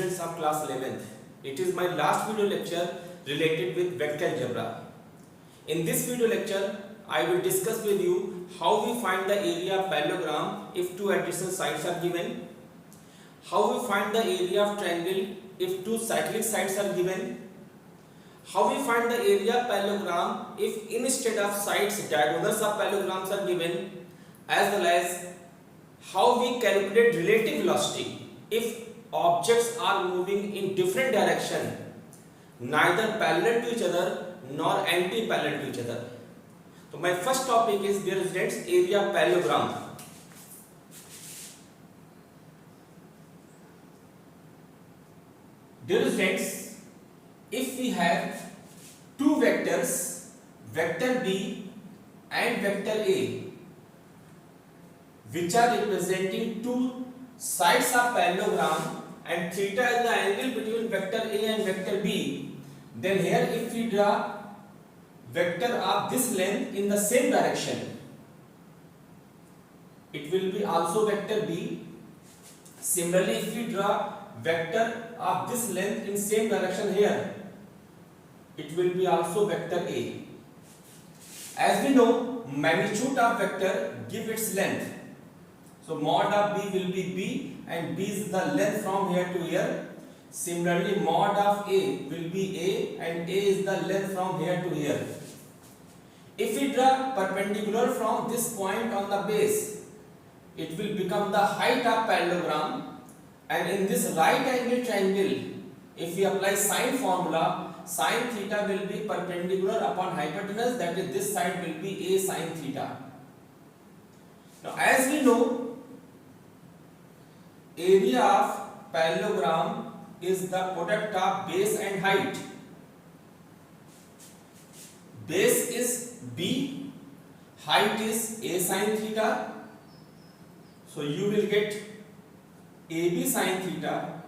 students of class 11th. It is my last video lecture related with vector algebra. In this video lecture, I will discuss with you how we find the area of parallelogram if two adjacent sides are given, how we find the area of triangle if two cyclic sides are given, how we find the area of parallelogram if instead of sides diagonals of parallelograms are given, as well as how we calculate relative velocity if objects are moving in different direction, neither parallel to each other nor anti-parallel to each other. So my first topic is, dear students, area of parallelogram. Dear students, if we have two vectors, vector B and vector A, which are representing two sides of parallelogram, and theta is the angle between vector A and vector B, then here if we draw vector of this length in the same direction, it will be also vector B. Similarly, if we draw vector of this length in same direction here, it will be also vector A. As we know, magnitude of vector give its length. So mod of B will be B, and B is the length from here to here. Similarly, mod of A will be A, and A is the length from here to here. If we draw perpendicular from this point on the base, it will become the height of parallelogram, and in this right angle triangle, if we apply sine formula, sine theta will be perpendicular upon hypotenuse, that is this side will be A sine theta. Now as we know, area of parallelogram is the product of base and height. Base is B, height is A sine theta. So you will get AB sine theta,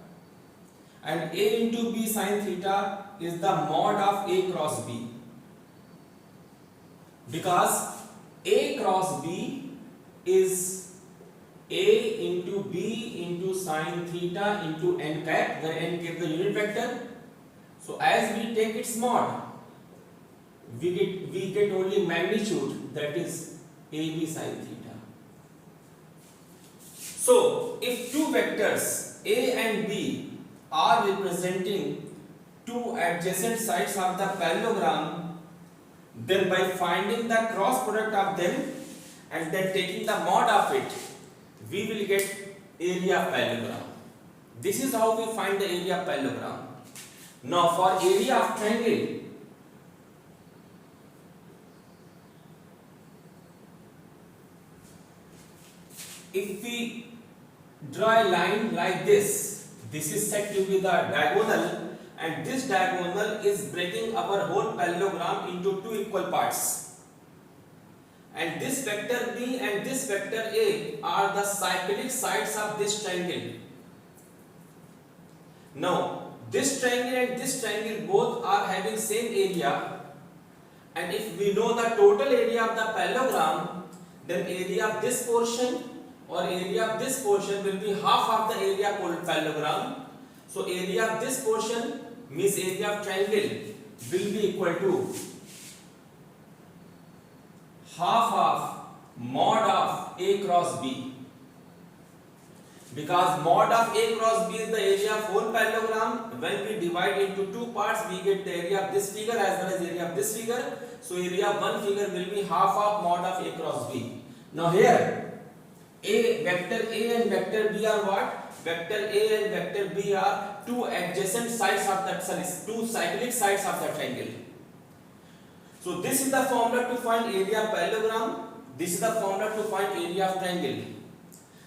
and A into B sine theta is the mod of A cross B, because A cross B is A into B into sine theta into n cap, where n gives the unit vector. So as we take its mod, we get only magnitude, that is AB sine theta. So if two vectors A and B are representing two adjacent sides of the parallelogram, then by finding the cross product of them and then taking the mod of it, we will get area of parallelogram. This is how we find the area of parallelogram. Now for area of triangle, if we draw a line like this, this is said to be the diagonal, and this diagonal is breaking our whole parallelogram into two equal parts. And this vector B and this vector A are the cyclic sides of this triangle. Now, this triangle and this triangle both are having same area, and if we know the total area of the parallelogram, then area of this portion or area of this portion will be half of the area of parallelogram. So area of this portion means area of triangle will be equal to half of mod of A cross B, because mod of A cross B is the area of whole parallelogram. When we divide into two parts, we get the area of this figure as well as area of this figure. So area of one figure will be half of mod of A cross B. Now here vector A and vector B are what? Vector A and vector B are two adjacent sides of that, two cyclic sides of the triangle. So this is the formula to find area of parallelogram. This is the formula to find area of triangle.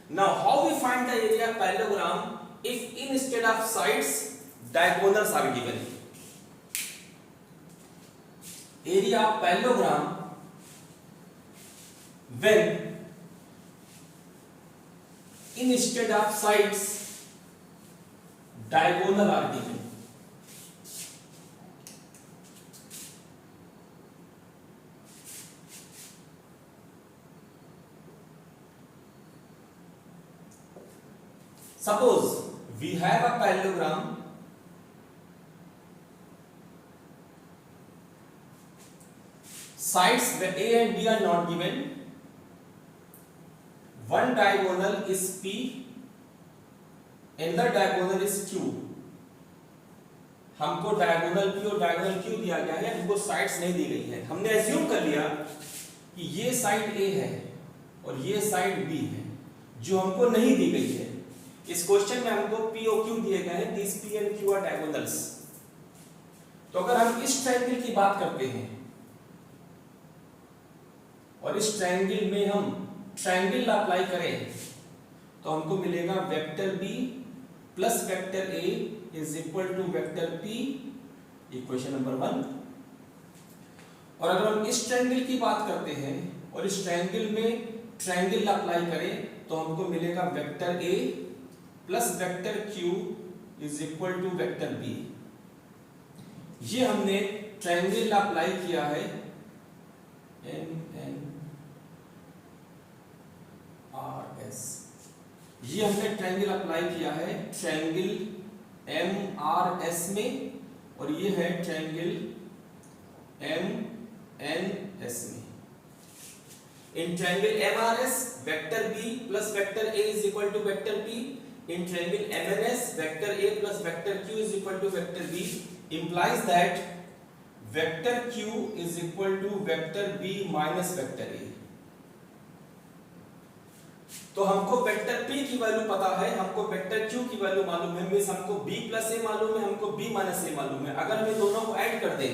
Now how we find the area of parallelogram if instead of sides diagonals are given? Area of parallelogram when instead of sides diagonal are given. Suppose we have a parallelogram sides where A and B are not given, one diagonal is P, another diagonal is Q. हमको diagonal P और diagonal Q दिया गया है, हमको sides नहीं दी गई है। हमने एज्यूम कर लिया कि ये साइड A है और ये साइड B है, जो हमको नहीं दी गई है। इस क्वेश्चन में हमको P और Q दिए गए हैं, these P and Q are diagonals। तो अगर हम इस ट्रायंगल की बात करते हैं और इस ट्रायंगल में हम ट्रायंगल अप्लाई करें तो हमको मिलेगा vector B plus vector A is equal to vector P, equation number 1। और अगर हम इस ट्रायंगल की बात करते हैं और इस ट्रायंगल में ट्रायंगल अप्लाई करें तो हमको मिलेगा vector A plus vector Q is equal to vector B। ये हमने ट्रायंगल अप्लाई किया है MNRS। ये हमने ट्रायंगल अप्लाई किया है ट्रायंगल MRS में और ये है ट्रायंगल MNS में। In triangle MRS vector B plus vector A is equal to vector P, in triangle MNS vector A plus vector Q is equal to vector B, implies that vector Q is equal to vector B minus vector A। तो हमको vector P की value पता है, हमको vector Q की value मालूम है, means हमको B प्लस A मालूम है, हमको B माइनस A मालूम है। अगर हम ये दोनों को ऐड कर दें,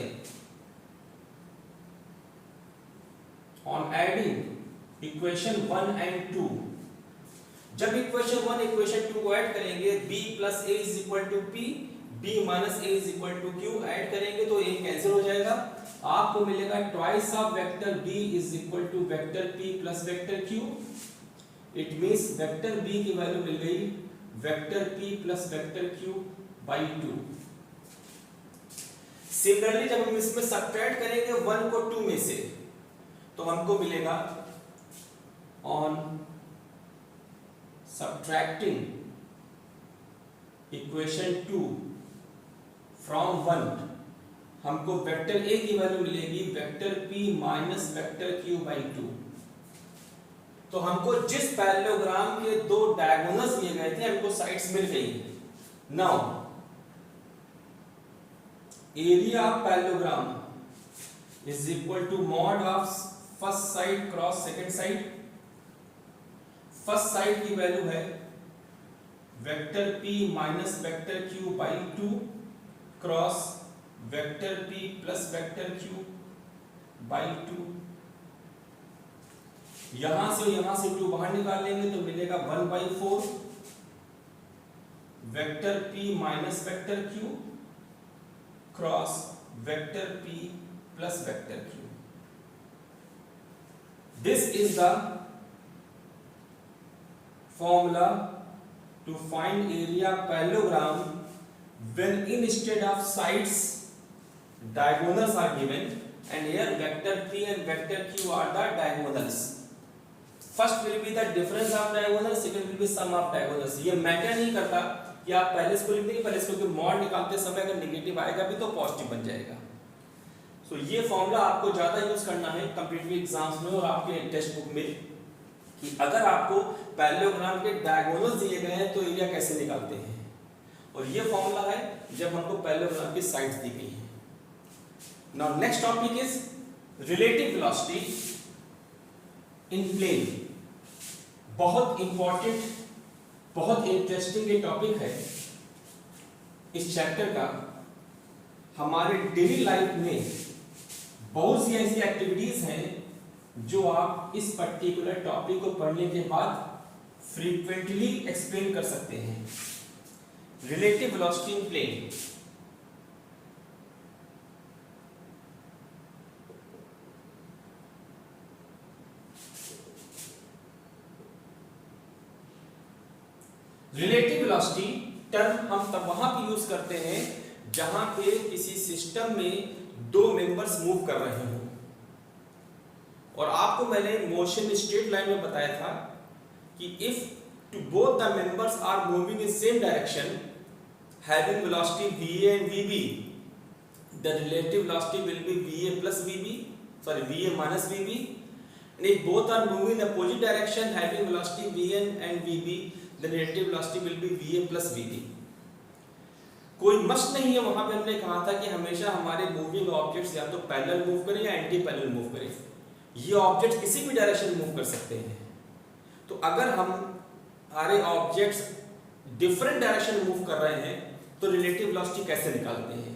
ऑन एडिंग इक्वेशन 1 एंड 2, जब इक्वेशन 1 इक्वेशन 2 को ऐड करेंगे, B plus A is equal to P, B minus A is equal to Q, add करेंगे तो A कैंसिल हो जाएगा, आपको मिलेगा twice of vector B is equal to vector P plus vector Q। It means vector B की value मिल गई vector P plus vector Q by 2। Similarly जब हम इसमें सब्ट्रैक्ट करेंगे 1 को 2 में से तो हमको मिलेगा ऑन सब्ट्रैक्टिंग इक्वेशन 2 फ्रॉम 1 हमको वेक्टर A की वैल्यू मिलेगी vector P minus vector Q by 2। तो हमको जिस पैरेललोग्राम के दो डायगोनल्स दिए गए थे हमको साइड्स मिल गई। Now area of parallelogram is equal to mod of first side cross second side. First side की वैल्यू है vector P minus vector Q by 2 cross vector P plus vector Q by 2। यहां से 2 बाहर निकाल लेंगे तो मिलेगा 1/4 vector P minus vector Q cross vector P plus vector Q। This is the formula to find area parallelogram when instead of sides diagonals are given and here vector P and vector Q are the diagonals। First will be the difference of diagonal, second will be sum of diagonals. ये matter नहीं करता कि आप पहले इसको लिख देंगे, पहले इसको मॉड निकालते समय अगर नेगेटिव आएगा भी तो पॉजिटिव बन जाएगा। सो ये फॉर्मूला आपको ज्यादा यूज करना है कॉम्पिटिटिव एग्जाम्स में और आपके टेक्स्ट बुक में कि अगर आपको पैरेललोग्राम के डायगोनल्स दिए गए हैं तो एरिया कैसे निकालते हैं। और ये फॉर्मूला है जब हमको पैरेललोग्राम की साइड्स दी गई है। Now next topic is relative velocity in plane. बहुत इंपॉर्टेंट, बहुत इंटरेस्टिंग ये टॉपिक है इस चैप्टर का। हमारे डेली लाइफ में बहुत सी ऐसी एक्टिविटीज हैं जो आप इस पर्टिकुलर टॉपिक को पढ़ने के बाद फ्रीक्वेंटली एक्सप्लेन कर सकते हैं। Relative velocity in plane. Relative velocity term हम तब वहां पे यूज करते हैं जहां पे किसी सिस्टम में दो मेंबर्स मूव कर रहे हो। और आपको मैंने मोशन स्ट्रेट लाइन में बताया था कि if to both the members are moving in same direction having velocity va and vb, the relative velocity will be va plus vb, sorry, va minus vb. And if both are moving in opposite direction having velocity vn and vb, the relative velocity will be va plus vb. कोई must नहीं है, वहां पे हमने कहा था कि हमेशा हमारे मूविंग ऑब्जेक्ट्स या तो पैरेलल मूव करें या एंटी पैरेलल मूव करें। ये ऑब्जेक्ट किसी भी डायरेक्शन में मूव कर सकते हैं। तो अगर हम हमारे ऑब्जेक्ट्स डिफरेंट डायरेक्शन में मूव कर रहे हैं तो रिलेटिव वेलोसिटी कैसे निकालते हैं?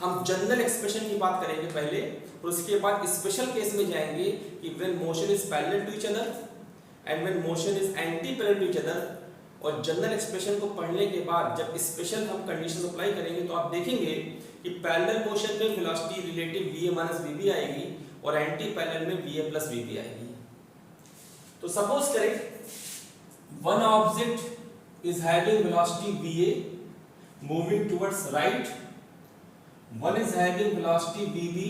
हम जनरल एक्सप्रेशन की बात करेंगे पहले, और उसके बाद स्पेशल केस में जाएंगे कि when motion is parallel to each other and when motion is anti parallel to each other. और जनरल एक्सप्रेशन को पढ़ने के बाद जब स्पेशल हम कंडीशंस अप्लाई करेंगे तो आप देखेंगे कि पैरेलल मोशन में velocity relative va minus vb आएगी और एंटी पैरेलल में va प्लस vb आएगी। तो सपोज करें one object is having velocity va moving towards right, one is having velocity vb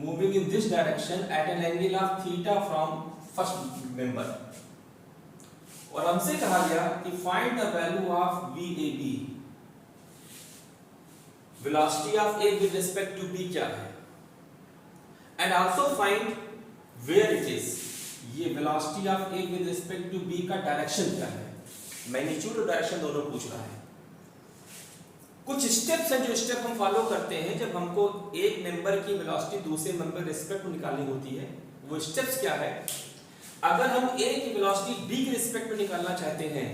moving in this direction at an angle of theta from first member. और हमसे कहा गया कि find the value of VAB, velocity of A with respect to B क्या है, and also find where it is. ये velocity of A with respect to B का direction क्या है, मैग्नीट्यूड और डायरेक्शन दोनों पूछ रहा है। कुछ स्टेप्स हैं जो स्टेप हम फॉलो करते हैं जब हमको एक मेंबर की वेलोसिटी दूसरे मेंबर रिस्पेक्ट में निकालनी होती है। वो स्टेप्स क्या है? अगर हम A की वेलोसिटी B के रिस्पेक्ट में निकालना चाहते हैं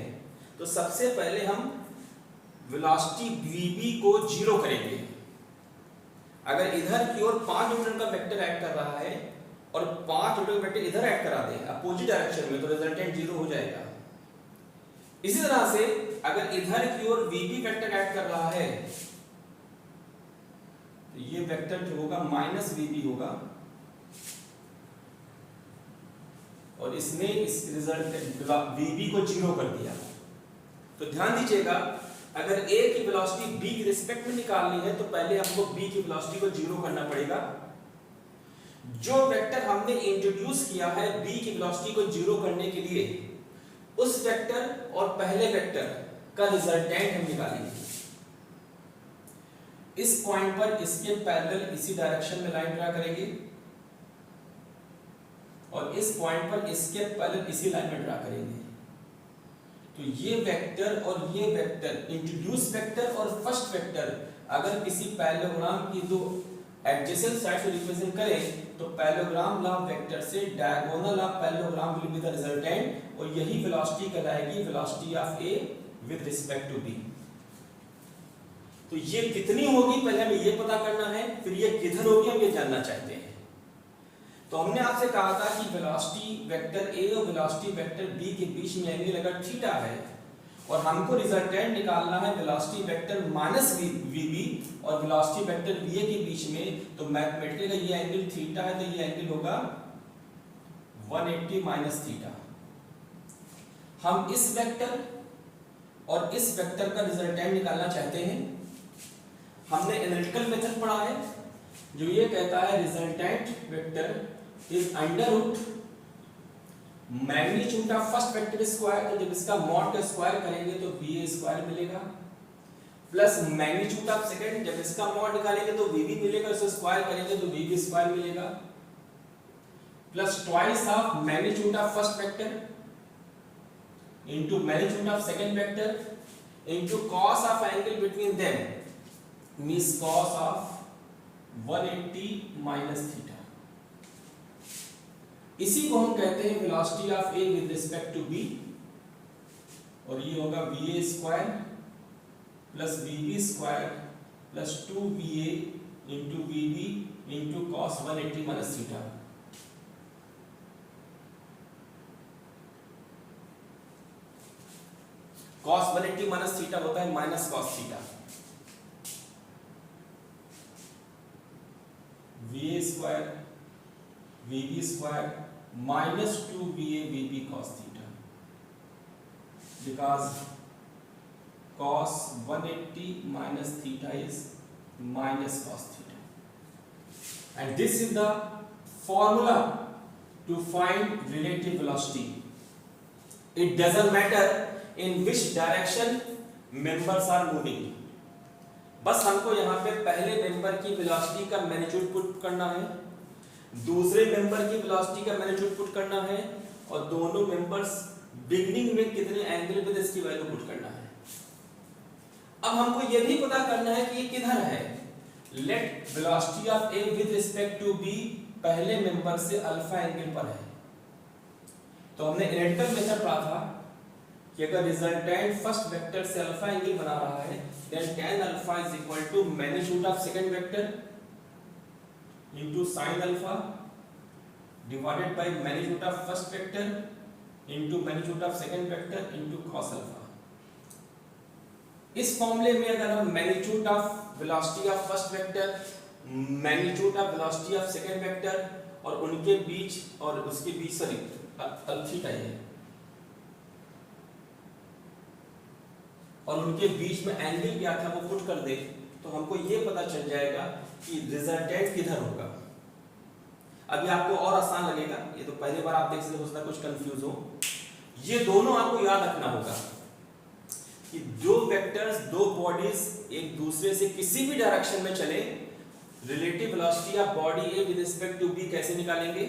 तो सबसे पहले हम वेलोसिटी VB को जीरो करेंगे। अगर इधर की ओर 5 न्यूटन का वेक्टर ऐड कर रहा है और 5 न्यूटन का वेक्टर इधर ऐड करा दें अपोजिट डायरेक्शन में, तो रिजल्टेंट जीरो हो जाएगा। इसी तरह से अगर इधर की ओर VB वेक्टर ऐड कर रहा है तो ये वेक्टर जो होगा माइनस VB होगा, और इसने इस रिजल्ट VB को जीरो कर दिया। तो ध्यान दीजिएगा, अगर A की वेलोसिटी B के रिस्पेक्ट में निकालनी है तो पहले हमको B की वेलोसिटी को जीरो करना पड़ेगा। जो वेक्टर हमने इंट्रोड्यूस किया है B की वेलोसिटी को जीरो करने के लिए, उस वेक्टर और पहले वेक्टर का रिजल्टेंट हम निकालेंगे। इस पॉइंट पर इसके पैरेलल इसी डायरेक्शन में लाइन ड्रा करेंगे और इस पॉइंट पर इसके पैरेलल इसी लाइन में ड्रा करेंगे। तो ये वेक्टर और ये वेक्टर, इंट्रोड्यूस वेक्टर और फर्स्ट वेक्टर, अगर किसी पैरेललोग्राम की दो एडजेसेंट साइड से रिप्रेजेंट करें तो पैरेललोग्राम लॉ वेक्टर से diagonal of parallelogram will be the resultant, और यही वेलोसिटी कहलाएगी velocity of A with respect to B। तो ये कितनी होगी पहले हमें ये पता करना है, फिर ये किधर होगी हम ये जानना चाहते हैं। तो हमने आपसे कहा था कि वेलोसिटी वेक्टर A और वेलोसिटी वेक्टर B के बीच में एंगल अगर थीटा है और हमको रिजल्टेंट निकालना है वेलोसिटी वेक्टर माइनस VB और वेलोसिटी वेक्टर VA के बीच में, तो मैथमेटिकली ये एंगल थीटा है तो ये एंगल होगा 180 माइनस थीटा। हम इस वेक्टर और इस वेक्टर का रिजल्टेंट निकालना चाहते हैं। हमने एनालिटिकल मेथड पढ़ा है जो ये कहता है resultant vector is under root magnitude of first vector square, तो जब इसका मॉड का स्क्वायर करेंगे तो VA स्क्वायर मिलेगा, प्लस मैग्नीट्यूड ऑफ सेकंड, जब इसका मॉड निकालेंगे तो VB मिलेगा, इसे स्क्वायर करेंगे तो VB स्क्वायर मिलेगा, plus twice of magnitude of first vector into magnitude of second vector into cos of angle between them means cos of 180 minus theta। इसी को हम कहते हैं velocity of A with respect to B, और ये होगा VA square plus VB square plus 2VA into VB into cos 180 minus theta। cos 180 minus theta होता है minus cos theta. VA square VB square minus 2VA VB cos theta, because cos 180 minus theta is minus cos theta, and this is the formula to find relative velocity। It doesn't matter in which direction members are moving. बस हमको यहाँ पे पहले member की velocity का magnitude put करना है, दूसरे मेंबर की वेलोसिटी का मैग्नीट्यूड पुट करना है, और दोनों मेंबर्स बिगिनिंग में कितने एंगल पे इसकी वैल्यू पुट करना है। अब हमको ये भी पता करना है कि ये किधर है। Let velocity of A with respect to B पहले मेंबर से अल्फा एंगल पर है। तो हमने एनालिटिकल मेथड पढ़ा था कि अगर रिजल्टेंट फर्स्ट वेक्टर से अल्फा एंगल बना रहा है then tan alpha is equal to magnitude of second vector into sin alpha divided by magnitude of first vector into magnitude of second vector into cos alpha. इस फॉर्मूले में अगर हम magnitude of velocity of first vector, magnitude of velocity of second vector और उनके बीच और उसके बीच sorry theta है और उनके बीच में एंगल क्या था वो पुट कर दे तो हमको ये पता चल जाएगा कि रिजल्टेंट किधर होगा। अभी आपको और आसान लगेगा, ये तो पहली बार आप देख सकते हो, कुछ कंफ्यूज हो। ये दोनों आपको याद रखना होगा कि दो वेक्टर्स, दो बॉडीज एक दूसरे से किसी भी डायरेक्शन में चले, relative velocity of body A with respect to B कैसे निकालेंगे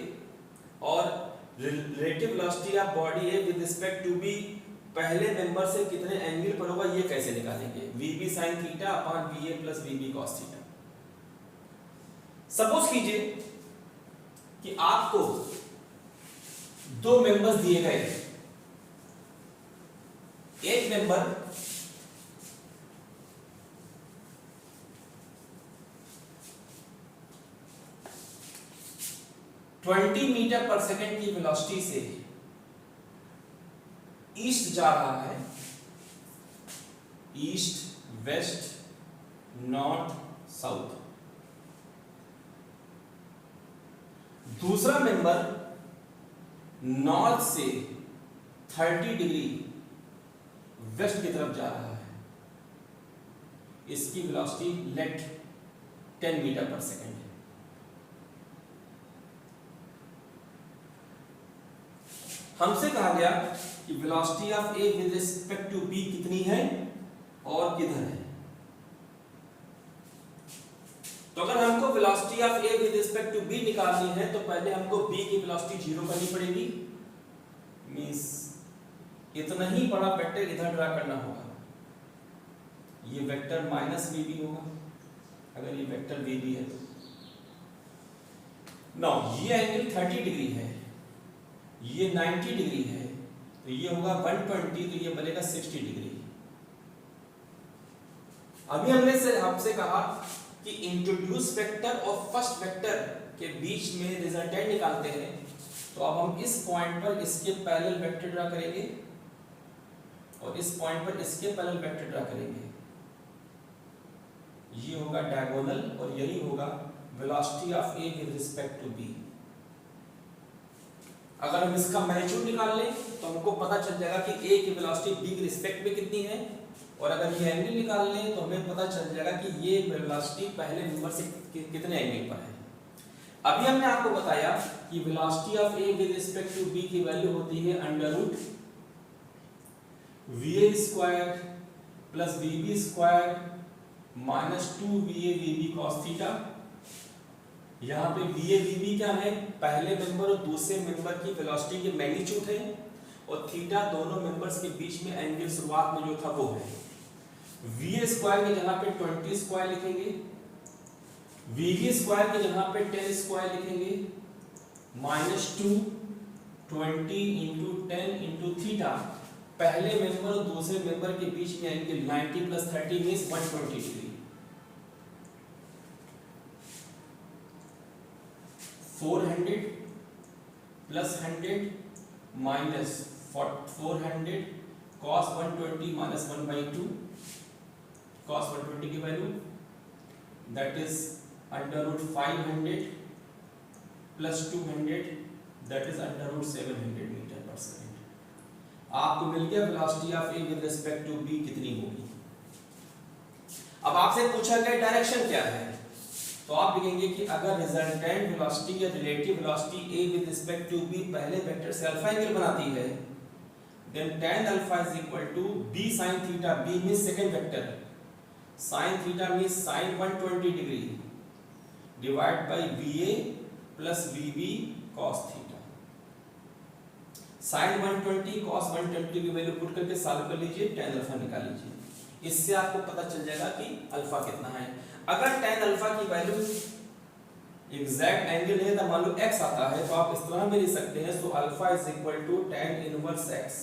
और relative velocity of body A with respect to B पहले मेंबर से कितने एंगल पर होगा ये कैसे निकालेंगे। VB sine theta upon VA plus VB cos theta. Suppose कीजिए कि आपको दो मेंबर्स दिए गए, एक मेंबर ट्वेंटी मीटर पर सेकेंड की वेलोसिटी से ईस्ट जा रहा है, ईस्ट, वेस्ट, नॉर्थ, साउथ। दूसरा मेंबर नॉर्थ से 30 डिग्री वेस्ट की तरफ जा रहा है, इसकी वेलोसिटी लेट 10 मीटर पर सेकेंड है। हमसे कहा गया कि velocity of A with respect to B कितनी है और किधर है। तो अगर हमको velocity of A with respect to B निकालनी है तो पहले हमको बी की वेलोसिटी 0 करनी पड़ेगी, मींस इतना ही बड़ा वेक्टर इधर ड्रा करना होगा। ये वेक्टर माइनस वी बी होगा अगर ये वेक्टर वी बी है तो। नाउ ये एंगल 30 डिग्री है, ये 90 डिग्री है, तो ये होगा 120, तो ये बनेगा 60 डिग्री। अभी हमने से आपसे कहा कि इंट्रोड्यूस वेक्टर और फर्स्ट वेक्टर के बीच में रिजल्टेंट निकालते हैं, तो अब हम इस पॉइंट पर इसके पैरेलल वेक्टर ड्रा करेंगे और इस पॉइंट पर इसके पैरेलल वेक्टर ड्रा करेंगे। ये होगा डायगोनल और यही होगा velocity of A with respect to B. अगर हम इसका मैग्नीट्यूड निकाल लें तो हमको पता चल जाएगा कि ए की वेलोसिटी बी के रिस्पेक्ट में कितनी है, और अगर ये एंगल निकाल लें तो हमें पता चल जाएगा कि ये वेलोसिटी पहले नंबर से कितने एंगल पर है। अभी हमने आपको बताया कि velocity of A with respect to B की वैल्यू होती है under root V square plus V B square minus 2 V A V B cos theta. यहाँ पे वी ए वी बी क्या है, पहले मेंबर और दूसरे मेंबर की वेलोसिटी के मैग्नीट्यूड है, और थीटा दोनों मेंबर्स के बीच में एंगल शुरुआत में जो था वो है। वी ए स्क्वायर की जगह पे 20 स्क्वायर लिखेंगे, वी बी स्क्वायर की जगह पे 10 स्क्वायर लिखेंगे, माइनस 2 20 इंटू 10 इंटू थीटा। पहले मेंबर और दूसरे मेंबर के बीच में angle 90 plus 30 means 120 degree. 400 plus 100 minus 400 cos 120 minus 1/2 cos 120 की value that is under root 500 plus 200 that is under root 700 meter पर सेकेंड। आपको मिल गया velocity of A with respect to B कितनी होगी। अब आपसे पूछा गया डायरेक्शन क्या है, तो आप लिखेंगे कि अगर रिजल्टेंट वेलोसिटी या relative velocity A with respect to B पहले वेक्टर से अल्फा एंगल बनाती है then tan alpha is equal to b sin theta. B means second vector, sin theta means sin 120 degree divided by va plus vb cos theta. sin 120 cos 120 की value put करके solve कर लीजिए, tan alpha निकाल लीजिए। इससे आपको पता चल जाएगा कि अल्फा कितना है। अगर tan अल्फा की वैल्यू एग्जैक्ट एंगल है तो मान लो x आता है, तो आप इस तरह में लिख सकते हैं, so alpha is equal to tan inverse x।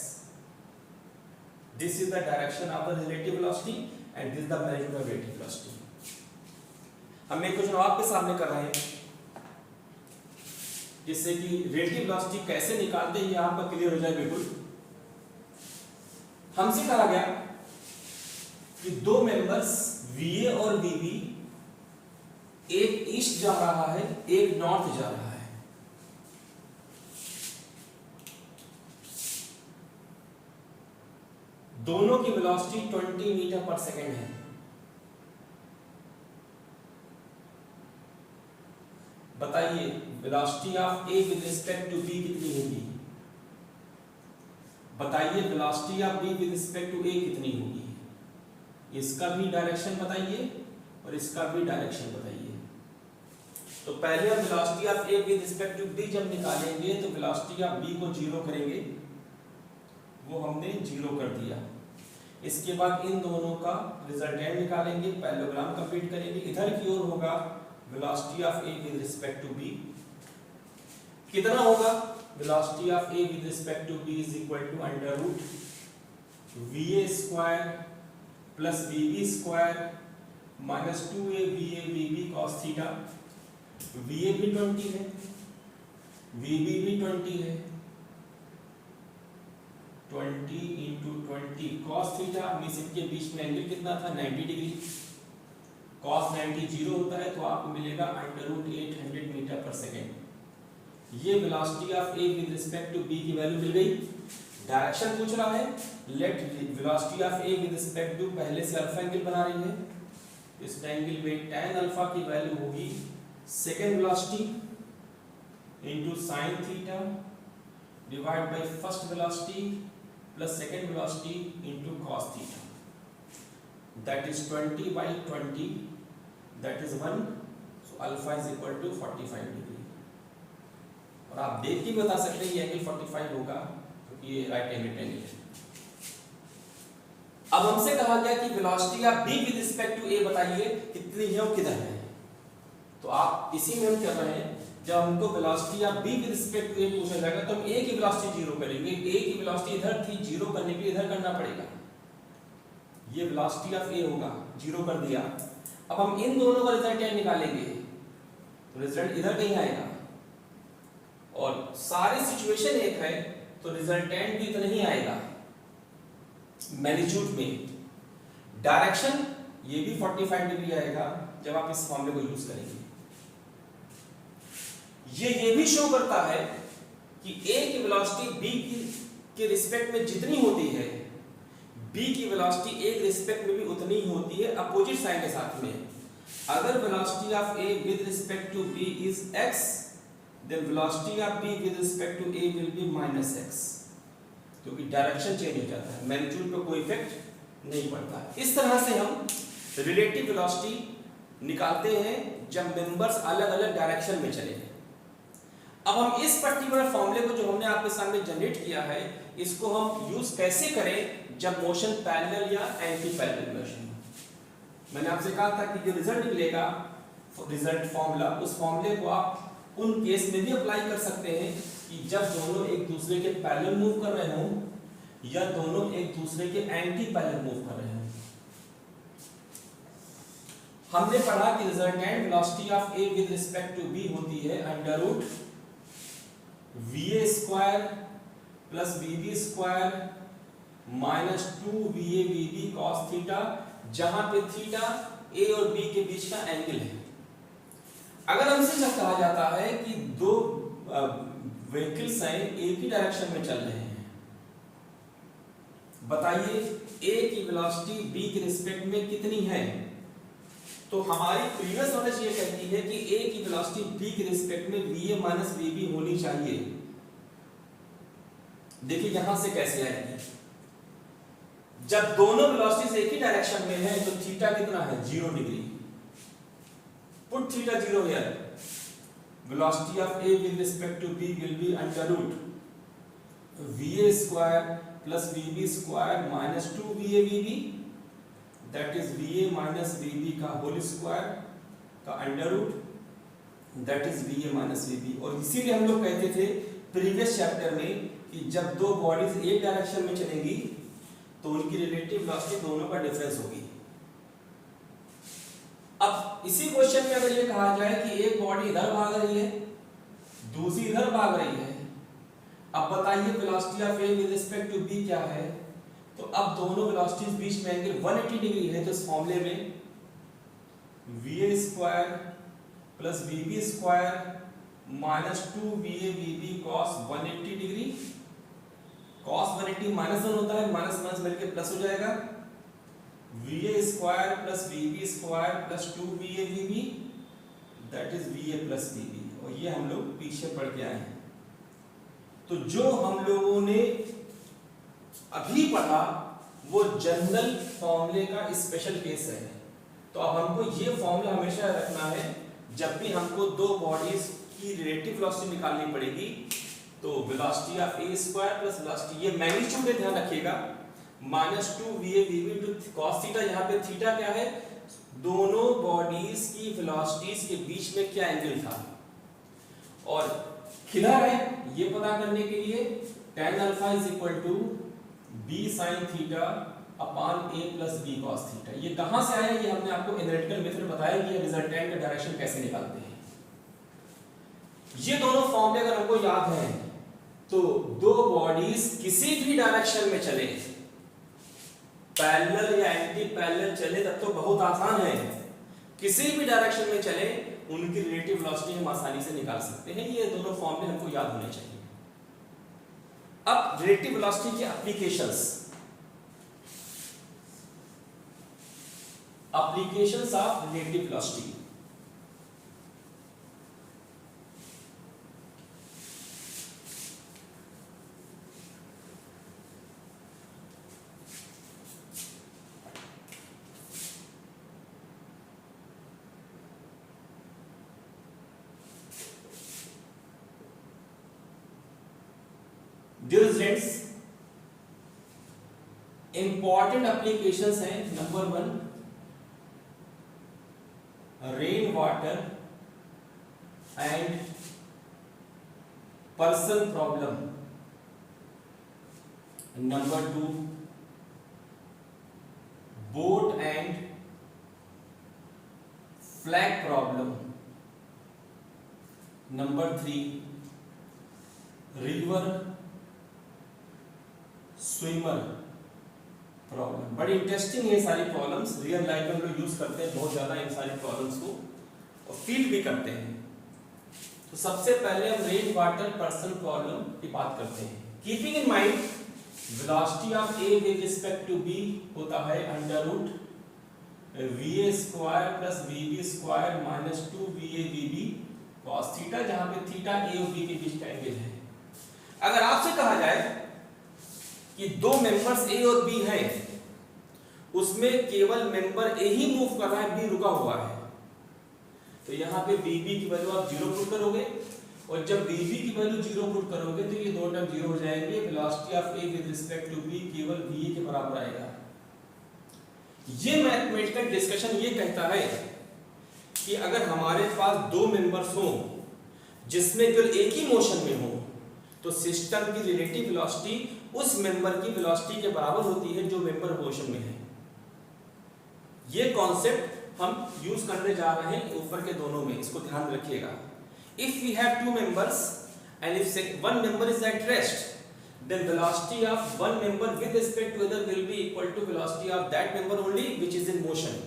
This is the direction of the relative velocity and this is the magnitude of relative velocity. हम एक क्वेश्चन आपके सामने कर रहे हैं जिससे कि रिलेटिव वेलोसिटी कैसे निकालते हैं ये आपका क्लियर हो जाए। बिल्कुल हमसे कहा गया कि दो मेंबर्स VA और VB, एक ईस्ट जा रहा है एक नॉर्थ जा रहा है। दोनों की वेलोसिटी 20 मीटर पर सेकेंड है। बताइए velocity of A with respect to B कितनी होगी? बताइए velocity of B with respect to A कितनी होगी? इसका भी डायरेक्शन बताइए और इसका भी डायरेक्शन बताइए। तो पहले हम velocity of A with respect to B जब निकालेंगे तो वेलोसिटी ऑफ B को जीरो करेंगे, वो हमने जीरो कर दिया। इसके बाद इन दोनों का रिजल्टेंट निकालेंगे, पैरेललोग्राम कंप्लीट करेंगे। इधर की ओर होगा velocity of A with respect to B कितना होगा? Velocity of A with respect to B is equal to under root VA square plus VB square minus 2a VA VB cos theta. VA भी 20 है, VB भी 20 है, 20 into 20 cos theta means इनके बीच में angle कितना था? 90 डिग्री। cos 90 जीरो होता है तो आपको मिलेगा अंडर रूट 800 मीटर पर सेकेंड। ये velocity of A with respect to B की वैल्यू मिल गई। डायरेक्शन पूछ रहा है, let velocity of A with respect to, पहले से अल्फा एंगल बना रही है, इस एंगल में tan अल्फा की वैल्यू होगी second velocity into sin theta divide by first velocity plus second velocity into cos theta, that is 20 by 20, that is 1, so alpha is equal to 45 degree. और आप देख के बता सकते हैं ये एंगल 45 होगा क्योंकि ये राइट एंगल एंगल है। अब हमसे कहा गया कि velocity of B with respect to A बताइए कितनी है और किधर है। तो आप इसी में हम कर रहे हैं, जब हमको velocity of B with respect to A पूछा जाएगा तो हम A की वेलोसिटी जीरो करेंगे। A की वेलोसिटी इधर थी, जीरो करने के लिए इधर करना पड़ेगा। ये वेलोसिटी ऑफ A होगा, जीरो कर दिया। अब हम इन दोनों का रिजल्टेंट निकालेंगे तो रिजल्ट इधर कहीं आएगा और सारी सिचुएशन एक है तो रिजल्टेंट भी इतना ही आएगा मैग्नीट्यूड में। डायरेक्शन ये भी 45 डिग्री आएगा जब आप इस फॉर्मूले को यूज करेंगे। ये भी शो करता है कि A की वेलोसिटी B के रिस्पेक्ट में जितनी होती है, B की वेलोसिटी A के रिस्पेक्ट में भी उतनी ही होती है, अपोजिट साइन के साथ में। अगर velocity of A with respect to B is x, then velocity of B with respect to A will be -x, क्योंकि डायरेक्शन चेंज हो जाता है, मैग्नीट्यूड पर कोई इफेक्ट नहीं पड़ता। इस तरह से हम रिलेटिव वेलोसिटी निकालते हैं जब मेंबर्स अलग अलग डायरेक्शन में चले। अब हम इस पर्टिकुलर फॉर्मूले को जो हमने आपके सामने जनरेट किया है, इसको हम यूज कैसे करें जब मोशन पैरेलल या एंटी पैरेलल मोशन। मैंने आपसे कहा था कि जो रिजल्ट मिलेगा, रिजल्ट फॉर्मूला, उस फॉर्मूले को आप उन केस में भी अप्लाई कर सकते हैं कि जब दोनों एक दूसरे के पैरेलल मूव कर रहे हों या दोनों एक दूसरे के एंटी पैरेलल मूव कर रहे हों। हमने पढ़ा कि resultant velocity of A with respect to B होती है under root VA square plus VB square minus 2VA VB cos theta, जहां पे थीटा A और B के बीच का एंगल है। अगर हमसे जब कहा जाता है कि दो व्हीकल्स हैं एक ही डायरेक्शन में चल रहे हैं, बताइए A की वेलोसिटी B के रिस्पेक्ट में कितनी है। तो हमारी प्रीवियस नॉलेज ये कहती है कि A की वेलोसिटी B के रिस्पेक्ट में VA माइनस VB होनी चाहिए। देखिए यहां से कैसे आएगी, जब दोनों वेलोसिटीज एक ही डायरेक्शन में है तो थीटा कितना है 0 degree. Put theta 0 here, velocity of A with respect to B will be under root VA square plus VB square minus 2 VA VB, that is VA minus VB का whole square का under root, that is VA minus VB। और इसीलिए हम लोग कहते थे previous chapter में कि जब दो बॉडीज एक डायरेक्शन में चलेंगी तो उनकी रिलेटिव वेलोसिटी दोनों का डिफरेंस होगी। अब इसी क्वेश्चन में अगर ये कहा जाए कि एक बॉडी इधर भाग रही है, दूसरी इधर भाग रही है, अब बताइए velocity of A with respect to B क्या है, तो अब दोनों वेलोसिटीज बीच में एंगल 180 डिग्री है, तो इस फॉर्मूले में va square plus vb square minus 2va vb cos 180 degree, cos 180 minus 1 होता है, माइनस माइनस मिलकर प्लस हो जाएगा, va square plus vb square plus 2va vb, that is va plus vb। और ये हम लोग पीछे पढ़ के आए हैं। तो जो हम लोगों ने अभी पढ़ा वो जनरल फॉर्मूले का स्पेशल केस है। तो अब हमको ये फॉर्मूला हमेशा रखना है, जब भी हमको दो बॉडीज की रिलेटिव वेलोसिटी निकालनी पड़ेगी तो velocity of A square plus velocity, ये मैग्नीट्यूड में ध्यान रखिएगा, minus 2va vb two cos theta. यहाँ पे थीटा क्या है, दोनों बॉडीज की वेलोसिटीज के बीच में क्या एंगल था, और खिला है ये पता करने के लिए tan alpha is equal to b sin theta upon a plus b cos theta. ये कहां से आया, ये हमने आपको एनालिटिकल मेथड बताया कि रिजल्टेंट का डायरेक्शन कैसे निकालते हैं। ये दोनों फॉर्मूले अगर हमको याद हैं तो दो बॉडीज किसी भी डायरेक्शन में चले, पैरेलल या एंटी पैरेलल चले, तब तो बहुत आसान है, किसी भी डायरेक्शन में चले उनकी रिलेटिव वेलोसिटी हम आसानी से निकाल सकते हैं। ये दोनों फॉर्मूले हमको याद होने चाहिए। अब रिलेटिव वेलोसिटी के applications of relative velocity. Dear students, important applications हैं। Number 1 rain water and person problem, number 2 boat and flag problem, number 3 river swimmer problem. बड़ी इंटरेस्टिंग है सारी प्रॉब्लम्स, रियल लाइफ में हम लोग यूज करते हैं बहुत ज्यादा इन सारी प्रॉब्लम्स को, और फील भी करते हैं। तो सबसे पहले हम रेन वाटर पर्सन प्रॉब्लम की बात करते हैं। Keeping in mind velocity of A with respect to B होता है under root va square plus vb square minus 2va vb cos theta, जहां पे थीटा a और b के बीच का एंगल है। अगर आपसे कहा जाए कि दो मेंबर्स A और B हैं, उसमें केवल मेंबर A ही मूव कर रहा है, B रुका हुआ है, तो यहाँ पे BB की वैल्यू आप 0 पुट करोगे, और जब BB की वैल्यू 0 पुट करोगे तो ये दो टर्म 0 हो जाएंगे। Velocity of A with respect to B केवल VA के बराबर आएगा। ये मैथमेटिकल डिस्कशन ये कहता है कि अगर हमारे पास दो मेंबर्स हों जिसमें केवल एक ही मोशन में हो, तो सिस्टम की रिलेटिव वेलोसिटी उस मेंबर की वेलोसिटी के बराबर होती है जो मेंबर मोशन में है। ये कॉन्सेप्ट हम यूज करने जा रहे हैं ऊपर के दोनों में, इसको ध्यान में रखिएगा। If we have two members and if one member is at rest, then velocity of one member with respect to other will be equal to velocity of that member only which is in motion.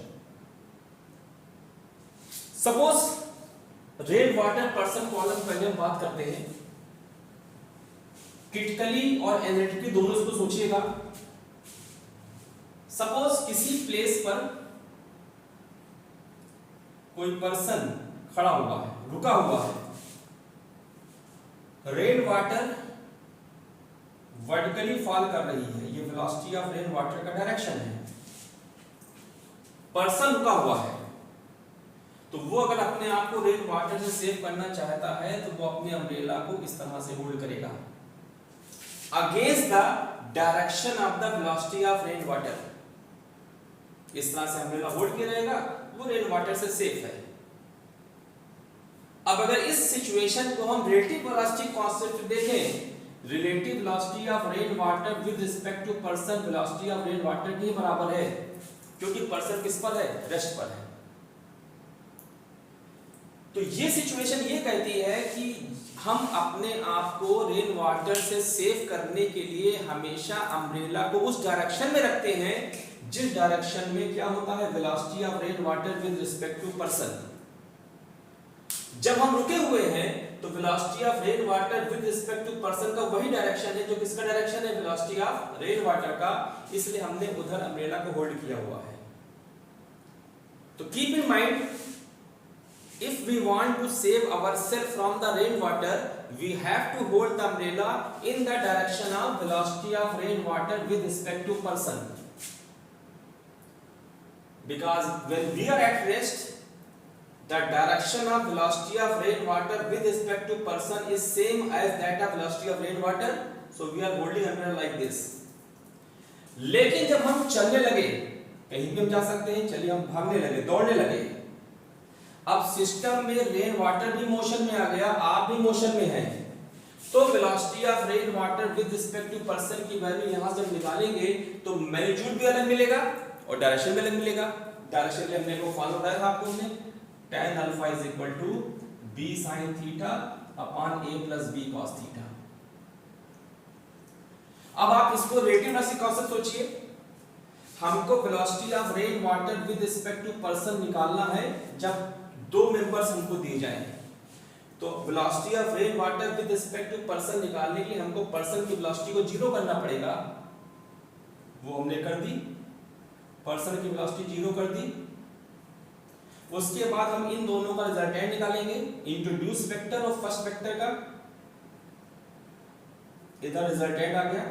Suppose rain water person problem पहले हम बात करते हैं। Critically और analytically दोनों इसको सोचिएगा। Suppose किसी प्लेस पर कोई पर्सन खड़ा हुआ है, रुका हुआ है, रेन वाटर वर्टिकली फॉल कर रही है, ये वेलोसिटी ऑफ रेन वाटर का डायरेक्शन है। पर्सन रुका हुआ है, तो वो अगर अपने आप को रेन वाटर से सेव करना चाहता है तो वो अपने अम्ब्रेला को इस तरह से होल्ड करेगा against the direction of the velocity of rain water. इस तरह से अम्ब्रेला होल्ड किया रहेगा, वो रेन वाटर से सेफ है। अब अगर इस सिचुएशन को हम रिलेटिव वेलोसिटी कांस्टेंट देखें, relative velocity of rain water with respect to person velocity of rain water के बराबर है, क्योंकि पर्सन किस पर है, रेस्ट पर है। तो ये सिचुएशन ये कहती है कि हम अपने आप को रेन वाटर से सेव करने के लिए हमेशा अम्ब्रेला को उस डायरेक्शन में रखते हैं जिस डायरेक्शन में क्या होता है, velocity of rain water with respect to person. जब हम रुके हुए हैं तो velocity of rain water with respect to person का वही डायरेक्शन है जो किसका डायरेक्शन है, वेलोसिटी ऑफ रेन वाटर का, इसलिए हमने उधर अम्ब्रेला को होल्ड किया हुआ है। तो keep in mind, if we want to save ourselves from the rain water, we have to hold the umbrella in the direction of velocity of rain water with respect to person, because when we are at rest the direction of velocity of rain water with respect to person is same as that of velocity of rain water, so we are holding umbrella like this। लेकिन जब हम चलने लगे, कहीं भी हम जा सकते हैं, चलिए हम भागने लगे, दौड़ने लगे, अब सिस्टम में रेन वाटर भी मोशन में आ गया, आप भी मोशन में हैं, तो velocity of rain water with respect to person की वैल्यू यहां से निकालेंगे तो मैग्नीट्यूड भी अलग मिलेगा और डायरेक्शन भी अलग मिलेगा। डायरेक्शन के हमने को फॉलो कराया था आपको, हमने tan alpha is equal to b sin theta upon a plus b cos theta. अब आप इसको रिलेटिव वेलोसिटी कांस्टेंट सोचिए, हमको velocity of rain water with respect to person निकालना है जब दो मेंबर्स हमको दिए जाएं, तो velocity of rain water with respect to person निकालने के लिए हमको पर्सन की वेलोसिटी को जीरो करना पड़ेगा, वो हमने कर दी, पर्सन की वेलोसिटी जीरो कर दी। उसके बाद हम इन दोनों का रिजल्टेंट निकालेंगे, इंट्रोड्यूस वेक्टर और फर्स्ट वेक्टर का, इधर रिजल्टेंट आ गया,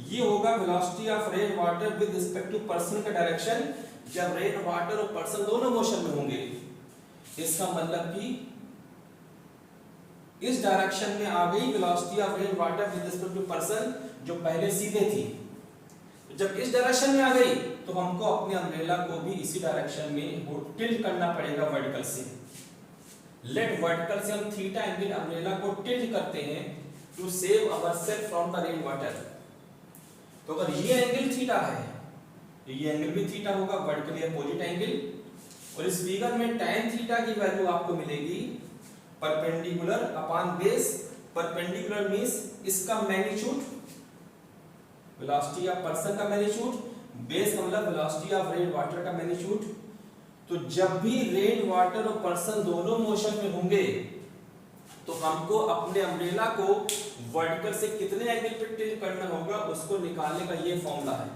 ये होगा velocity of rain water with respect to person का डायरेक्शन जब रेन वाटर और पर्सन दोनों मोशन में होंगे। इसका मतलब कि इस डायरेक्शन में आ गई velocity of rain water with respect to person जो पहले सीधे थी, जब इस डायरेक्शन में आ गई तो हमको अपने अम्ब्रेला को भी इसी डायरेक्शन में टिल्ट करना पड़ेगा वर्टिकल से। लेट वर्टिकल से हम थीटा एंगल अम्ब्रेला को टिल्ट करते हैं to save ourselves from the rain water. तो अगर ये एंगल थीटा है, ये एंगल भी थीटा होगा, वर्टिकली अपोजिट एंगल, और इस फिगर में tan थीटा की वैल्यू आपको मिलेगी perpendicular upon base. Perpendicular means इसका मैग्नीट्यूड, वेलोसिटी ऑफ पर्सन का मैग्नीट्यूड, बेस का मतलब वेलोसिटी ऑफ रेन वाटर का मैग्नीट्यूड। तो जब भी रेन वाटर और पर्सन दोनों मोशन में होंगे तो हमको अपने अम्ब्रेला को वर्टिकल से कितने एंगल पे टिल्ट करना होगा उसको निकालने का ये फॉर्मूला है।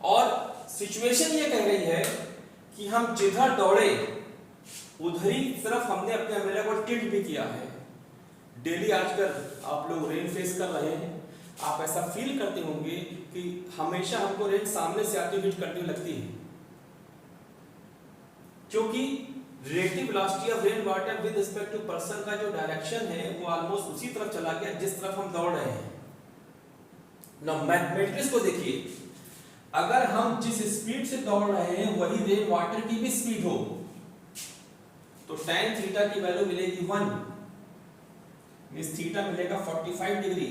और सिचुएशन ये कह रही है कि हम जिधर दौड़े उधर ही तरफ हमने अपने अम्ब्रेला को टिल्ट भी किया है। डेली आजकल आप लोग रेन फेस कर रहे हैं, आप ऐसा फील करते होंगे कि हमेशा हमको रेन सामने से आती हिट करने लगती है, क्योंकि relative velocity of rain water with respect to person का जो डायरेक्शन है वो ऑलमोस्ट उसी तरफ चला गया जिस तरफ हम दौड़ रहे हैं। नाउ मैथमेटिक्स को देखिए, अगर हम जिस स्पीड से दौड़ रहे हैं वही रेन वाटर की भी स्पीड हो तो tan थीटा की वैल्यू मिलेगी 1, मींस थीटा मिलेगा 45 डिग्री।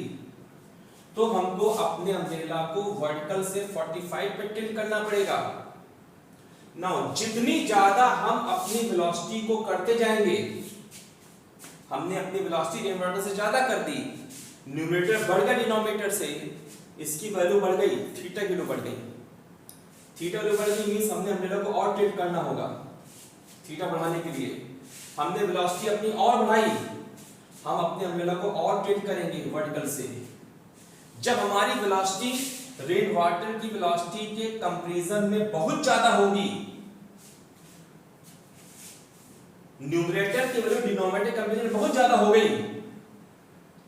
तो हमको अपने अम्ब्रेला को वर्टिकल से 45 पे टिल्ट करना पड़ेगा। नाउ जितनी ज्यादा हम अपनी वेलोसिटी को करते जाएंगे, हमने अपनी वेलोसिटी रेन वाटर से ज्यादा कर दी, न्यूमरेटर बढ़ गया डिनोमिनेटर से, इसकी वैल्यू बढ़ गई, थीटा की वैल्यू बढ़ गई। थीटा वैल्यू बढ़ गई मींस हमने अम्ब्रेला को और टिल्ट करना होगा। थीटा बढ़ाने के लिए हमने वेलोसिटी अपनी और बढ़ाई, हम अपने अम्ब्रेला को और टिल्ट करेंगे वर्टिकल से। जब हमारी वेलोसिटी रेन वाटर की वेलोसिटी के कंपैरिजन में बहुत ज्यादा होगी, न्यूमरेटर की वैल्यू डिनोमिनेटर कंपैरिजन में बहुत ज्यादा हो गई,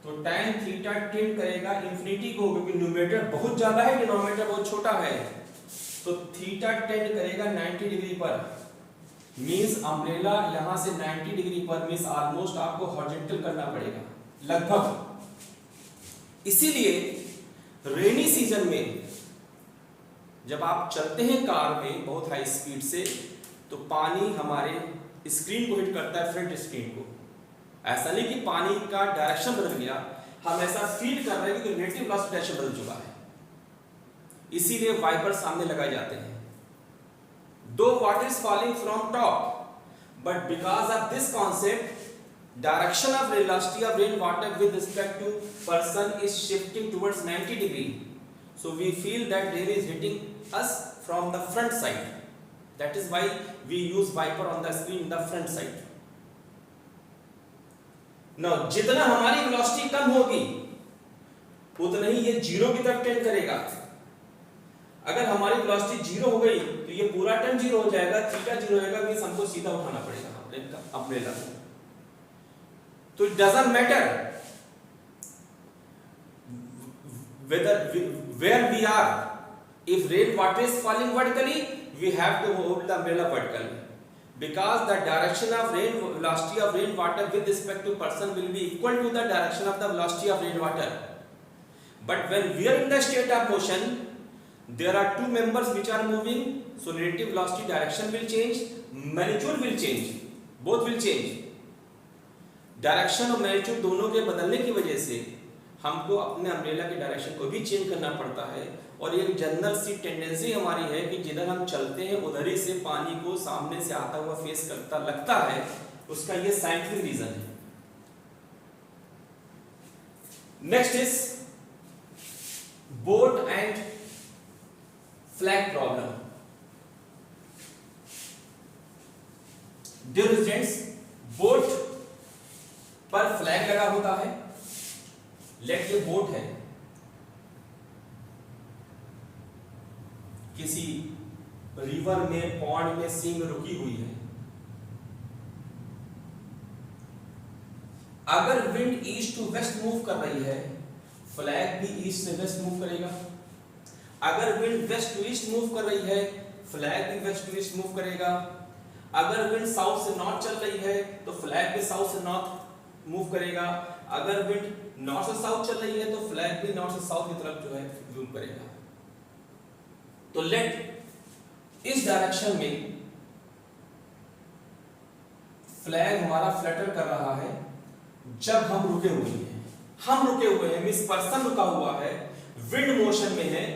तो tan थीटा टेंड करेगा इंफिनिटी को, क्योंकि न्यूमरेटर बहुत ज्यादा है, डिनोमिनेटर बहुत छोटा है। तो थीटा टेंड करेगा 90 डिग्री पर, मींस अम्ब्रेला यहां से 90 डिग्री पर, मींस ऑलमोस्ट आपको हॉरिजॉन्टल करना पड़ेगा लगभग। इसीलिए रेनी सीजन में जब आप चलते हैं कार में बहुत हाई स्पीड से, तो पानी हमारे स्क्रीन को हिट करता है, फ्रंट स्क्रीन को। ऐसा नहीं कि पानी का डायरेक्शन बदल गया, हम ऐसा फील कर रहे हैं कि रिलेटिव वेलोसिटी डायरेक्शन बदल चुका है। इसीलिए वाइपर सामने लगाए जाते हैं। दो water is falling from top, but because of this concept, direction of velocity of rain water with respect to person is shifting towards 90 degree, so we feel that rain is hitting us from the front side. That is why we use wiper on the screen in the front side. Now जितना हमारी velocity कम होगी उतना ही ये zero की तरफ tend करेगा। अगर हमारी velocity जीरो हो गई तो ये पूरा टर्न जीरो हो जाएगा, थीटा जीरो होगा, मींस हमको सीधा उठाना पड़ेगा अम्ब्रेला को। तो it doesn't matter whether where we are, if rain water is falling vertically, we have to hold the umbrella vertically, because the direction of rain velocity of rain water with respect to person will be equal to the direction of the velocity of rain water. But when we are in the state of motion, there are two members which are moving, so relative velocity direction will change, magnitude will change, both will change. Direction और magnitude दोनों के बदलने की वजह से हमको अपने umbrella के डायरेक्शन को भी चेंज करना पड़ता है। और एक जनरल सी टेंडेंसी हमारी है कि जिधर हम चलते हैं उधर ही से पानी को सामने से आता हुआ फेस करता लगता है, उसका ये साइंटिफिक रीजन है। Next is boat and flag problem. Dear students, boat पर फ्लैग लगा होता है। लेट ये बोट है, किसी रिवर में, पॉन्ड में, सी में रुकी हुई है। अगर wind east to west move कर रही है, फ्लैग भी ईस्ट से वेस्ट मूव करेगा। अगर wind west to east move कर रही है, फ्लैग भी वेस्ट टू ईस्ट मूव करेगा। अगर विंड साउथ से नॉर्थ चल रही है तो फ्लैग भी साउथ से नॉर्थ मूव करेगा। अगर विंड नॉर्थ से साउथ चल रही है तो फ्लैग भी नॉर्थ से साउथ की तरफ जो है मूव करेगा। तो लेट इस डायरेक्शन में फ्लैग हमारा फ्लटर कर रहा है जब हम रुके हुए हैं। हम रुके हुए हैं मींस पर्सन रुका हुआ है, विंड मोशन में है,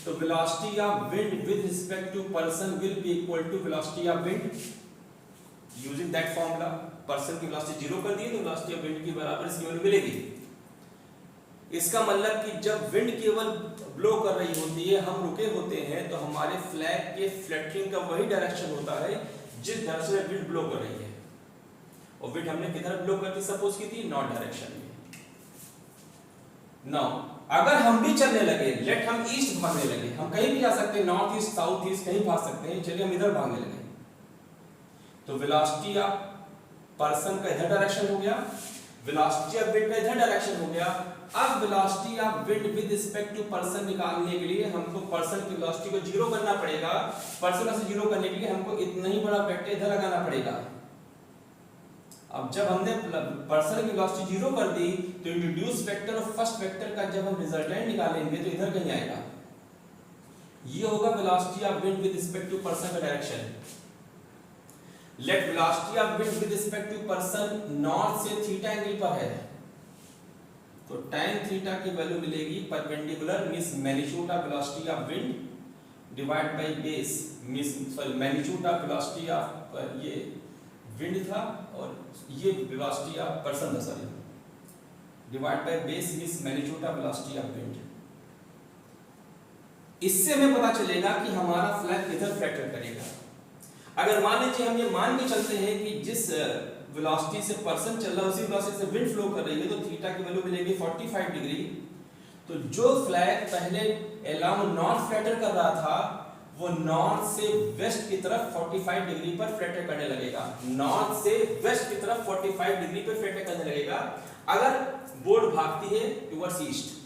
तो velocity of wind with respect to person will be equal to velocity of wind. Using that formula, person की वेलोसिटी जीरो कर दी तो वेलोसिटी ऑफ विंड की बराबर इसकी वैल्यू मिलेगी। इसका मतलब कि जब विंड केवल ब्लो कर रही होती है, हम रुके होते हैं, तो हमारे फ्लैग के फ्लैटरिंग का वही डायरेक्शन होता है जिस डायरेक्शन में विंड ब्लो कर रही है। और विंड हमने किधर ब्लो करती सपोज की थी, नॉर्थ डायरेक्शन में। नाउ अगर हम भी चलने लगे, लेट हम ईस्ट भागने लगे, हम कहीं भी जा सकते हैं, नॉर्थ ईस्ट, साउथ ईस्ट, कहीं भाग सकते हैं। चलिए हम इधर भागने लगे, तो वेलोसिटी ऑफ पर्सन का इधर डायरेक्शन हो गया, वेलोसिटी ऑफ विंड का इधर डायरेक्शन हो गया। अब velocity of wind with respect to person निकालने के लिए हमको पर्सन की वेलोसिटी को जीरो करना पड़ेगा। पर्सन से जीरो करने के लिए हमको इतना ही बड़ा वेक्टर इधर लगाना पड़ेगा। अब जब हमने पर्सन की वेलोसिटी जीरो कर दी तो इंट्रोड्यूस वेक्टर और फर्स्ट वेक्टर का जब हम रिजल्टेंट निकालेंगे तो इधर कहीं आएगा। ये होगा velocity of wind with respect to person का direction. Let velocity of wind with respect to person north से थीटा एंगल पर है, तो tan थीटा की वैल्यू मिलेगी perpendicular means magnitude of velocity of wind divide by base means sorry magnitude of velocity of ये wind था और ये वेलोसिटी ऑफ पर्सन था sorry, divide by base means magnitude of velocity of wind. इससे हमें पता चलेगा कि हमारा फ्लैग किधर फ्लैटर करेगा। अगर मान लीजिए हम ये मान के चलते हैं कि जिस वेलोसिटी से पर्सन चल रहा है उसी वेलोसिटी से विंड फ्लो कर रही है, तो थीटा की वैल्यू मिलेगी 45 डिग्री। तो जो फ्लैग पहले अलोंग नॉर्थ फ्लैटर कर रहा था वो नॉर्थ से वेस्ट की तरफ 45 डिग्री पर फ्लैटर करने लगेगा। नॉर्थ से वेस्ट की तरफ 45 डिग्री पर फ्लैटर करने लगेगा। अगर बोट भागती है टुवर्ड्स ईस्ट।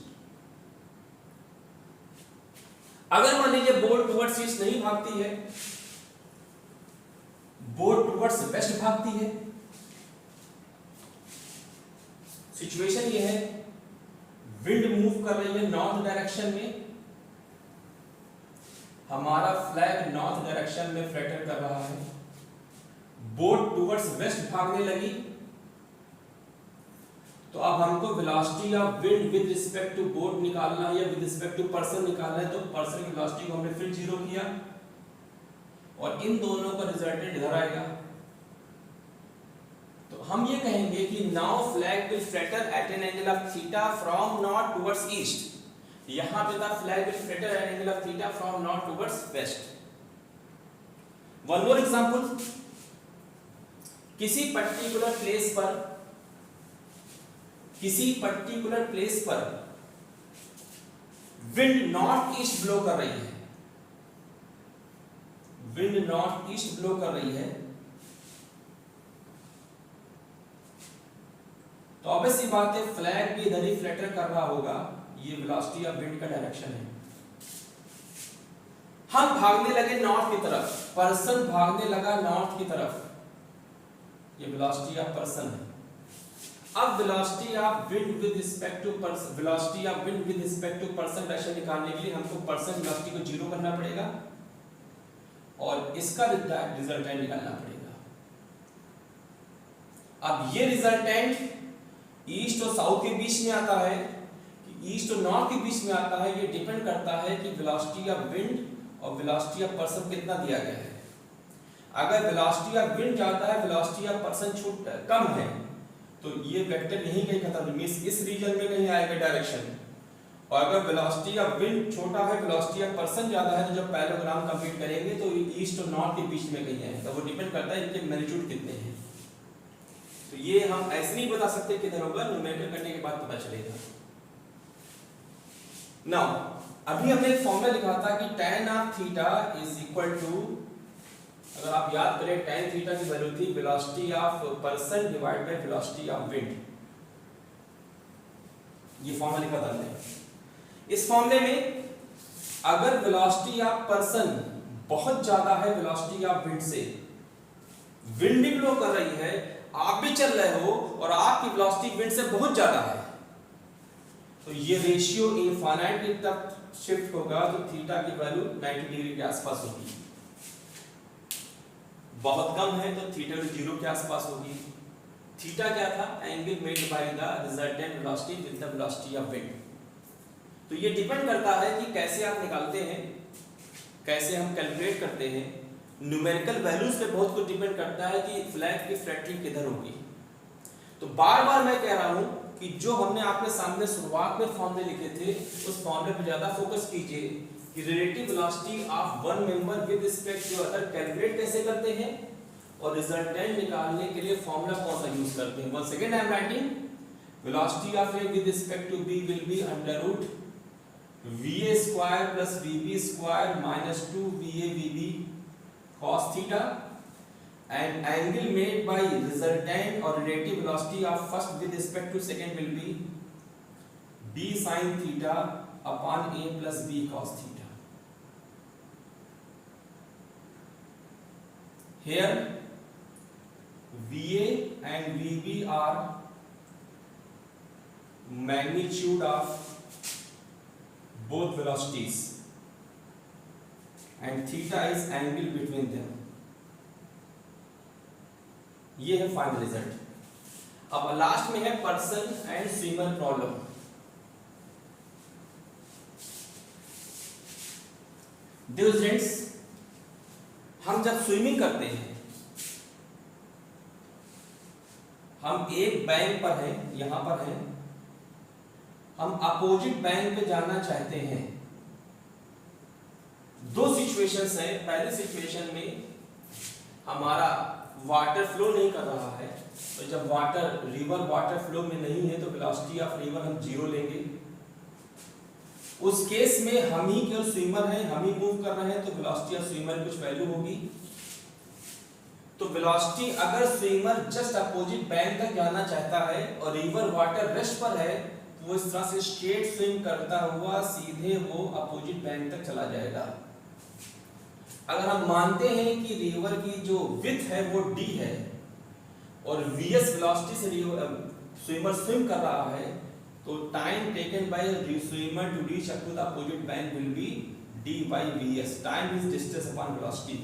अगर मान लीजिए बोट टुवर्ड्स ईस्ट नहीं भागती है, बोट टुवर्ड्स वेस्ट भागती है, सिचुएशन ये है विंड मूव कर रही है नॉर्थ डायरेक्शन में, हमारा फ्लैग नॉर्थ डायरेक्शन में फ्लैटर कर रहा है, बोट टुवर्ड्स वेस्ट भागने लगी, तो अब हमको velocity of wind with respect to boat निकालना है या विद रिस्पेक्ट टू पर्सन निकालना है। तो पर्सन की वेलोसिटी को हमने फिर जीरो किया और इन दोनों का रिजल्टेंट इधर आएगा। तो हम ये कहेंगे कि now flag will flutter at an angle of theta from north towards east. यहां पे था flag will flutter at an angle of theta from north towards west. One more example, किसी पर्टिकुलर प्लेस पर विंड नॉर्थ ईस्ट ब्लो कर रही है, wind north east blow कर रही है, तो ऑब्वियस सी बात है फ्लैग भी इधर ही फ्लैटर कर रहा होगा। ये वेलोसिटी ऑफ विंड का डायरेक्शन है। हम भागने लगे नॉर्थ की तरफ, पर्सन भागने लगा नॉर्थ की तरफ, ये वेलोसिटी ऑफ पर्सन है। अब velocity of wind with respect to person, velocity of wind with respect to person direction निकालने के लिए हमको पर्सन वेलोसिटी को जीरो करना पड़ेगा और इसका रिजल्टेंट निकालना पड़ेगा। अब ये रिजल्टेंट ईस्ट और साउथ के बीच में आता है कि ईस्ट और नॉर्थ के बीच में आता है, ये डिपेंड करता है कि वेलोसिटी ऑफ विंड और वेलोसिटी ऑफ पर्सन कितना दिया गया है। अगर वेलोसिटी ऑफ विंड ज्यादा है, वेलोसिटी ऑफ पर्सन कम है, तो ये वेक्टर यहीं कहीं खत्म, मींस इस रीजन में कहीं आएगा डायरेक्शन। और अगर वेलोसिटी ऑफ विंड छोटा है, वेलोसिटी ऑफ पर्सन ज्यादा है, तो जब पैरेललोग्राम कंप्लीट करेंगे तो ईस्ट और नॉर्थ के बीच में कहीं आएगा। वो डिपेंड करता है इनके मैग्नीट्यूड कितने हैं। तो ये हम ऐसे नहीं बता सकते किधर होगा, न्यूमेरिकल करने के बाद पता चलेगा। नाउ अभी हमने एक फॉर्मूला लिखा था कि tan of theta is equal to, अगर आप याद करें tan थीटा की वैल्यू थी velocity of person divide by velocity of wind. ये फॉर्मूला लिखा था हमने। इस फॉर्मूले में अगर वेलोसिटी ऑफ पर्सन बहुत ज्यादा है वेलोसिटी ऑफ विंड से, विंड भी ब्लो कर रही है, आप भी चल रहे हो और आपकी वेलोसिटी विंड से बहुत ज्यादा है, तो ये रेशियो इनफाइनाइट की तरफ शिफ्ट होगा, तो थीटा की वैल्यू 90 डिग्री के आसपास होगी। बहुत कम है तो थीटा 0 के आसपास होगी। थीटा क्या था? Angle made by the resultant velocity with the velocity of wind. तो ये डिपेंड करता है कि कैसे आप निकालते हैं, कैसे हम कैलकुलेट करते हैं। न्यूमेरिकल वैल्यूज पे बहुत कुछ डिपेंड करता है कि फ्लैग की फ्लैटरिंग किधर होगी। तो बार बार मैं कह रहा हूं कि जो हमने आपके सामने शुरुआत में फॉर्मूले लिखे थे, उस फॉर्मूले पे ज्यादा फोकस कीजिए कि relative velocity of one member with respect to other calculate कैसे करते हैं और रिजल्टेंट निकालने के लिए फॉर्मूला कौन सा यूज करते हैं। Once again I am writing velocity of A with respect to B will be under root va square plus vb square minus 2va vb cos theta and angle made by resultant or relative velocity of first with respect to second will be b sin theta upon a plus b cos theta. Here va and vb are magnitude of both velocities and theta is angle between them. ये है final result. अब last में है person and swimmer problem. Dear students, हम जब swimming करते हैं, हम एक बैंक पर हैं, यहां पर हैं, हम अपोजिट बैंक पे जाना चाहते हैं। दो सिचुएशंस हैं। पहली सिचुएशन में हमारा वाटर फ्लो नहीं कर रहा है, तो जब रिवर वाटर फ्लो में नहीं है तो वेलोसिटी ऑफ रिवर हम 0 लेंगे। उस केस में हम ही केवल स्विमर हैं, हम ही मूव कर रहे हैं, तो वेलोसिटी ऑफ स्विमर कुछ वैल्यू होगी। तो वेलोसिटी अगर स्विमर जस्ट अपोजिट बैंक तक जाना चाहता है और रिवर वाटर रेस्ट पर है तो वो इस तरह से स्ट्रेट स्विम करता हुआ सीधे वो अपोजिट बैंक तक चला जाएगा। अगर हम मानते हैं कि रिवर की जो विड्थ है वो d है और vs वेलोसिटी से स्विमर स्विम कर रहा है तो time taken by swimmer to reach up to the opposite bank will be d by vs, time is distance upon velocity.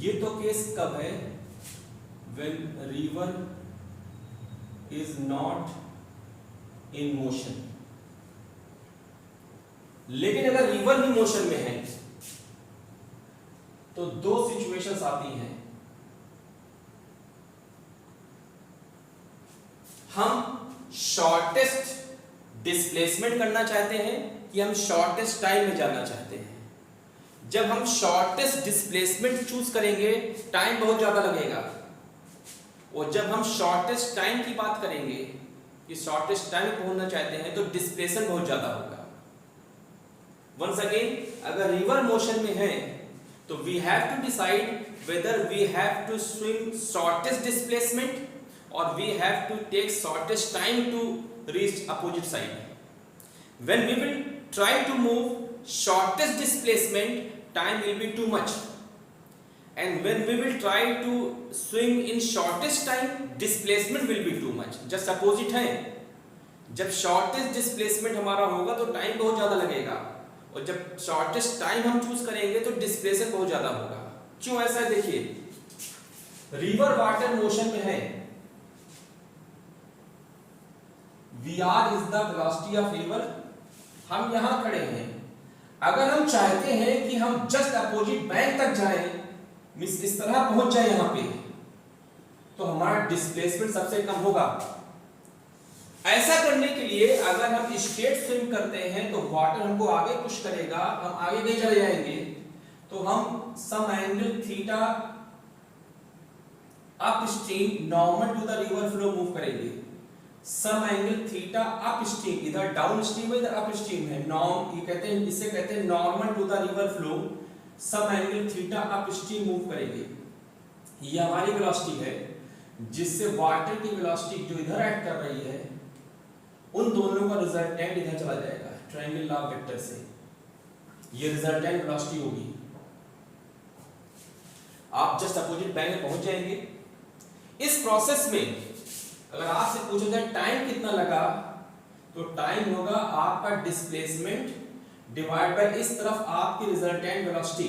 ये तो केस कब है? when river is not in motion। लेकिन अगर रिवर ही मोशन में है तो दो सिचुएशंस आती हैं। हम शॉर्टेस्ट डिस्प्लेसमेंट करना चाहते हैं कि हम शॉर्टेस्ट टाइम में जाना चाहते हैं। जब हम शॉर्टेस्ट डिस्प्लेसमेंट चूज करेंगे टाइम बहुत ज्यादा लगेगा, और जब हम शॉर्टेस्ट टाइम की बात करेंगे कि शॉर्टेस्ट टाइम में पहुंचना चाहते हैं तो डिस्प्लेसमेंट बहुत ज्यादा होगा। वंस अगेन, अगर रिवर मोशन में है तो we have to decide whether we have to swim shortest displacement और we have to take shortest time to reach opposite side. When we will try to move shortest displacement, time will be too much, and when we will try to swim in shortest time, displacement will be too much। just opposite है, जब shortest displacement हमारा होगा तो time बहुत ज्यादा लगेगा, और जब shortest टाइम हम चूज करेंगे तो डिस्प्लेसमेंट बहुत ज्यादा होगा। क्यों ऐसा है? देखिए, रिवर वाटर मोशन में है, VR is the velocity of river। हम यहां खड़े हैं, अगर हम चाहते हैं कि हम जस्ट अपोजिट बैंक तक जाएं, मिस इस तरह पहुंच जाए यहां पे, तो हमारा डिस्प्लेसमेंट सबसे कम होगा। ऐसा करने के लिए अगर हम स्ट्रेट स्विम करते हैं तो वाटर हमको आगे पुश करेगा, हम आगे नहीं चले जाएंगे, तो हम some angle theta up stream normal to the river flow move करेंगे। Some angle theta up stream, इधर डाउन स्ट्रीम है इधर अप स्ट्रीम है, नॉर्म ये कहते हैं, इसे कहते हैं normal to the river flow. Some angle theta up stream move करेंगे। ये हमारी वेलोसिटी है, जिससे वाटर की वेलोसिटी जो इधर ऐड कर रही है उन दोनों का रिजल्टेंट इधर चला जाएगा ट्रायंगल लॉ वेक्टर से। ये रिजल्टेंट वेलोसिटी होगी। आप जस्ट अपोजिट बैंक में पहुंच जाएंगे। इस प्रोसेस में अगर आपसे पूछा जाए टाइम कितना लगा, तो टाइम होगा आपका डिस्प्लेसमेंट डिवाइड बाय इस तरफ आपकी रिजल्टेंट वेलोसिटी,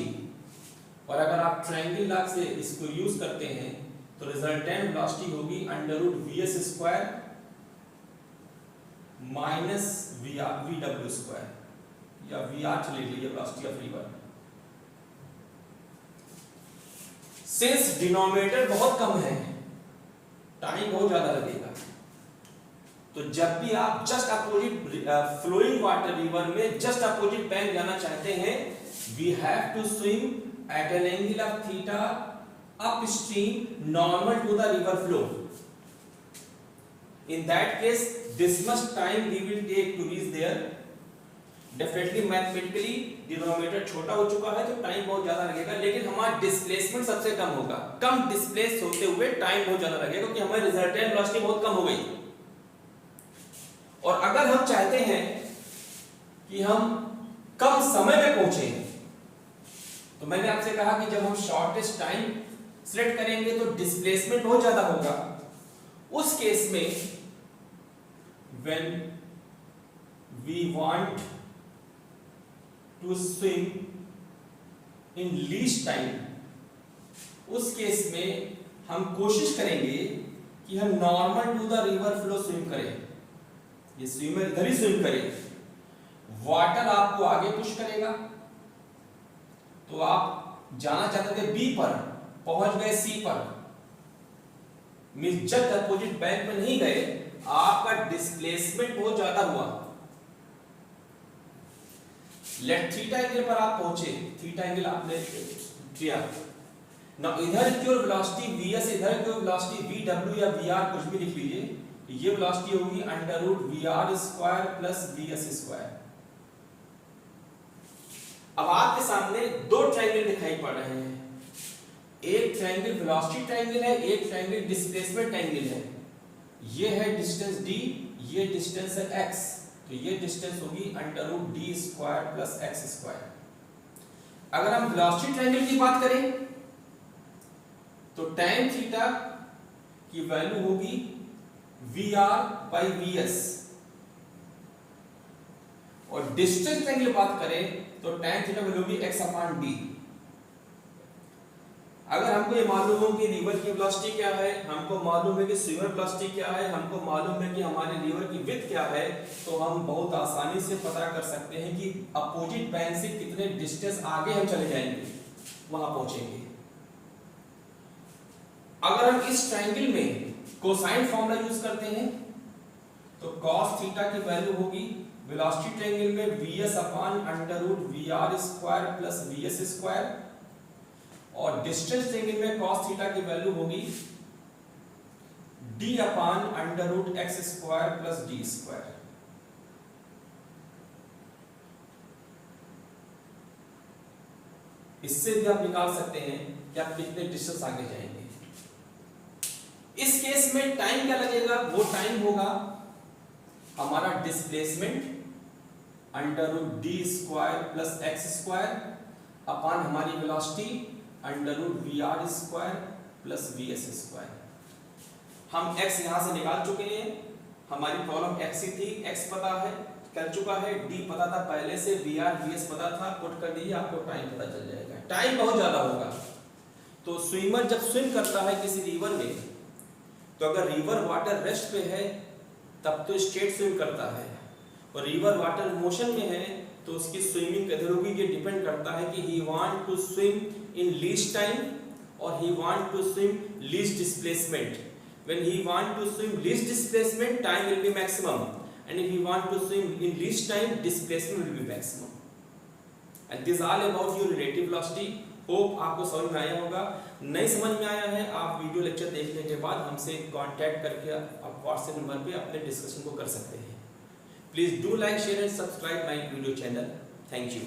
और अगर आप ट्रायंगल लॉ से इसको यूज करते हैं तो रिजल्टेंट वेलोसिटी होगी √vs² माइनस vw² या vr चली गई velocity of river. Since denominator बहुत कम है, टाइम बहुत ज्यादा लगेगा, तो जब भी आप just opposite flowing water river में जस्ट अपोजिट बैंक जाना चाहते हैं, we have to swim at an angle of theta up stream normal to the river flow. In that case this much time we will take to reach there. Definitely mathematically denominator छोटा हो चुका है तो time बहुत ज्यादा लगेगा, लेकिन हमारा डिस्प्लेसमेंट सबसे कम होगा। कम डिस्प्लेस होते हुए टाइम बहुत ज्यादा लगेगा क्योंकि हमारी रिजल्टेंट वेलोसिटी बहुत कम हो गई। और अगर हम चाहते हैं कि हम कम समय में पहुंचे, तो मैंने आपसे कहा कि जब हम शॉर्टेस्ट टाइम सिलेक्ट करेंगे तो डिस्प्लेसमेंट बहुत ज्यादा होगा। उस केस में when we want to swim in least time, उस केस में हम कोशिश करेंगे कि हम normal to the river flow swim करें। ये स्विमर इधर ही स्विम करे, वाटर आपको आगे पुश करेगा, तो आप जाना चाहते थे बी पर, पहुंच गए सी पर, मींस जब अपोजिट बैंक में नहीं गए, आपका डिस्प्लेसमेंट बहुत ज्यादा हुआ। लेट थीटा एंगल पर आप पहुंचे, थीटा एंगल आपने किया, ना इधर की ओर वेलोसिटी vs, इधर की ओर वेलोसिटी vw या vr कुछ भी लिख लीजिए, ये वेलोसिटी होगी √vr² + vs²। अब आपके सामने दो ट्रायंगल दिखाई पड़ रहे हैं, एक ट्रायंगल वेलोसिटी ट्रायंगल है, एक ट्रायंगल डिस्प्लेसमेंट ट्रायंगल है। ये है डिस्टेंस d, ये डिस्टेंस है x, तो ये डिस्टेंस होगी √d² प्लस x²। अगर हम वेलोसिटी ट्रायंगल की बात करें तो tan थीटा की वैल्यू होगी VR/VS, और डिस्टेंस ट्रायंगल की बात करें तो tan थीटा वैल्यू होगी x/d। अगर हमको ये मालूम हो कि रिवर की वेलोसिटी क्या है, हमको मालूम है कि स्विमर वेलोसिटी क्या है, हमको मालूम है कि हमारे रिवर की विड्थ क्या है, तो हम बहुत आसानी से पता कर सकते हैं कि अपोजिट बैंक से कितने डिस्टेंस आगे हम चले जाएंगे, वहां पहुंचेंगे। अगर हम इस ट्रायंगल में कोसाइन फॉर्मूला यूज करते हैं तो cos थीटा की वैल्यू होगी वेलोसिटी ट्रायंगल में VS/√VR² प्लस VS², और डिस्टेंस ट्रायंगल में cos थीटा की वैल्यू होगी d/√x² प्लस d²। इससे भी आप निकाल सकते हैं कि आप कितने डिस्टेंस आगे जाएंगे। इस केस में टाइम क्या लगेगा, वो टाइम होगा हमारा displacement √d² plus x² upon हमारी वेलोसिटी √VR² प्लस VS²। हम x यहां से निकाल चुके हैं, हमारी प्रॉब्लम x ही थी, x पता है कर चुका है, d पता था पहले से, VR VS पता था, पुट कर दीजिए, आपको टाइम पता चल जाएगा। टाइम बहुत ज्यादा होगा, तो स्विमर जब स्विम करता है किसी रिवर में, तो अगर रिवर वाटर रेस्ट पे है तब तो स्ट्रेट स्विम करता है, और रिवर वाटर मोशन में है तो उसकी स्विमिंग किधर होगी, ये डिपेंड करता है कि he want to swim in least time और he want to swim least displacement. When he want to swim least displacement, time will be maximum, and if he want to swim in least time, displacement will be maximum. And this all about your relative velocity. Hope आपको समझ में आया होगा। नहीं समझ में आया है, आप वीडियो लेक्चर देखने के बाद हमसे कांटेक्ट करके आप व्हाट्सएप नंबर पे अपने डिस्कशन को कर सकते हैं। Please do like, share and subscribe my video channel. Thank you.